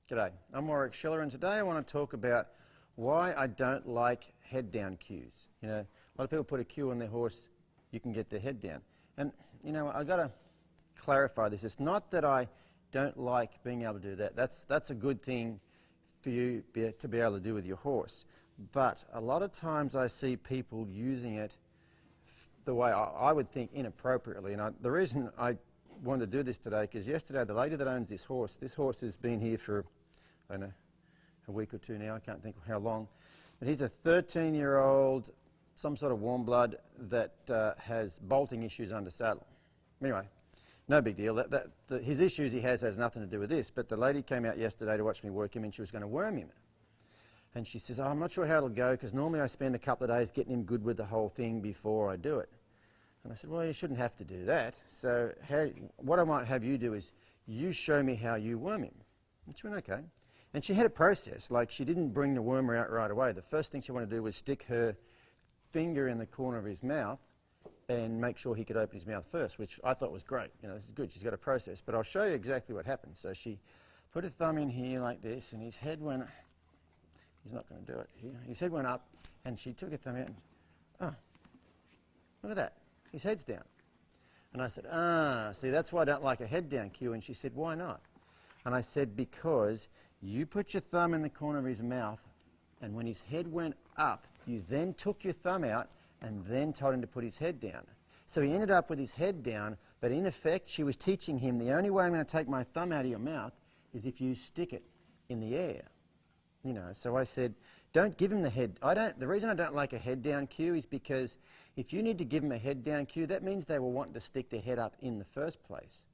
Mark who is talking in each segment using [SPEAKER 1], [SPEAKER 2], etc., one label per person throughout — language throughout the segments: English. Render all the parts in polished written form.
[SPEAKER 1] G'day, I'm Warwick Schiller, and today I want to talk about why I don't like head down cues. You know, a lot of people put a cue on their horse, you can get their head down. And you know, I've got to clarify this. It's not that I don't like being able to do that. That's a good thing for you to be able to do with your horse. But a lot of times I see people using it the way I would think inappropriately. And the reason I wanted to do this today, because yesterday the lady that owns this horse has been here for, I don't know, a week or two now, I can't think of how long, but he's a 13-year-old, some sort of warm blood that has bolting issues under saddle. Anyway, no big deal. His issues he has nothing to do with this, but the lady came out yesterday to watch me work him and she was going to worm him. And she says, I'm not sure how it'll go because normally I spend a couple of days getting him good with the whole thing before I do it. And I said, well, you shouldn't have to do that. So what I might have you do is you show me how you worm him. And she went, okay. And she had a process. Like, she didn't bring the wormer out right away. The first thing she wanted to do was stick her finger in the corner of his mouth and make sure he could open his mouth first, which I thought was great. You know, this is good. She's got a process. But I'll show you exactly what happened. So she put her thumb in here like this, and his head went, he's not going to do it here. His head went up, and she took her thumb out and, oh, look at that. His head's down. And I said, see, that's why I don't like a head down cue. And she said, why not? And I said, because you put your thumb in the corner of his mouth, and when his head went up, you then took your thumb out and then told him to put his head down. So he ended up with his head down, but in effect, she was teaching him the only way I'm going to take my thumb out of your mouth is if you stick it in the air. You know, so I said, don't give him the head. The reason I don't like a head down cue is because if you need to give them a head down cue, that means they will want to stick their head up in the first place.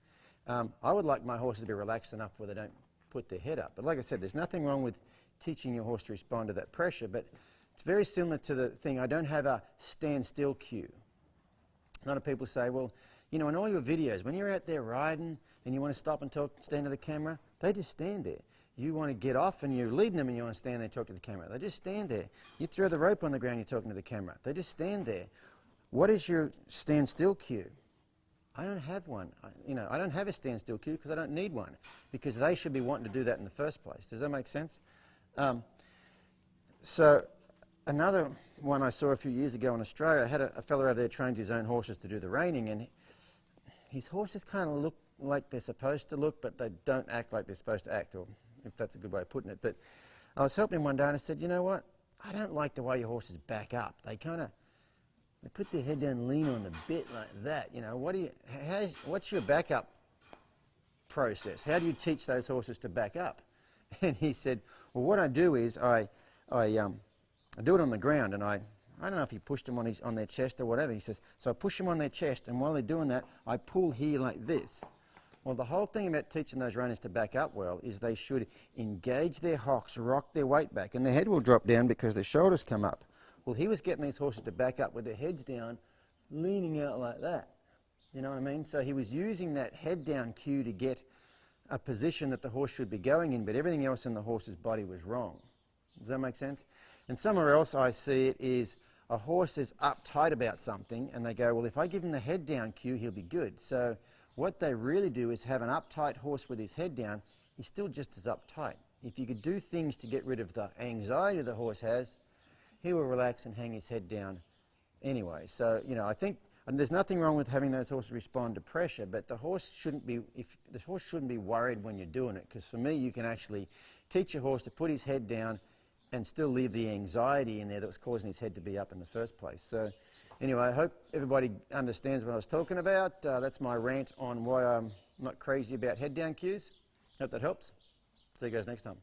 [SPEAKER 1] I would like my horses to be relaxed enough where they don't put their head up. But like I said, there's nothing wrong with teaching your horse to respond to that pressure, but it's very similar to the thing, I don't have a stand still cue. A lot of people say, well, you know, in all your videos, when you're out there riding and you want to stop and talk, stand to the camera, they just stand there. You want to get off and you're leading them and you want to stand there and talk to the camera. They just stand there. You throw the rope on the ground, you're talking to the camera. They just stand there. What is your stand still cue? I don't have one. I don't have a stand still cue because I don't need one, because they should be wanting to do that in the first place. Does that make sense? So another one I saw a few years ago in Australia, I had a fella over there trains his own horses to do the reining, and his horses kind of look like they're supposed to look, but they don't act like they're supposed to act, or if that's a good way of putting it. But I was helping him one day and I said, you know what? I don't like the way your horses back up. They put their head down and lean on the bit like that. You know, what's your backup process? How do you teach those horses to back up? And he said, well, what I do is I do it on the ground, and I don't know if he pushed them on their chest or whatever. He says, so I push them on their chest, and while they're doing that, I pull here like this. Well, the whole thing about teaching those runners to back up well is they should engage their hocks, rock their weight back, and their head will drop down because their shoulders come up. Well, he was getting these horses to back up with their heads down, leaning out like that. You know what I mean? So he was using that head down cue to get a position that the horse should be going in, but everything else in the horse's body was wrong. Does that make sense? And somewhere else I see it is a horse is uptight about something, and they go, well, if I give him the head down cue, he'll be good. So what they really do is have an uptight horse with his head down, he's still just as uptight. If you could do things to get rid of the anxiety the horse has, he will relax and hang his head down anyway. So, you know, I think, and there's nothing wrong with having those horses respond to pressure, but the horse shouldn't be worried when you're doing it, because for me, you can actually teach your horse to put his head down and still leave the anxiety in there that was causing his head to be up in the first place. So anyway, I hope everybody understands what I was talking about. That's my rant on why I'm not crazy about head down cues. Hope that helps. See you guys next time.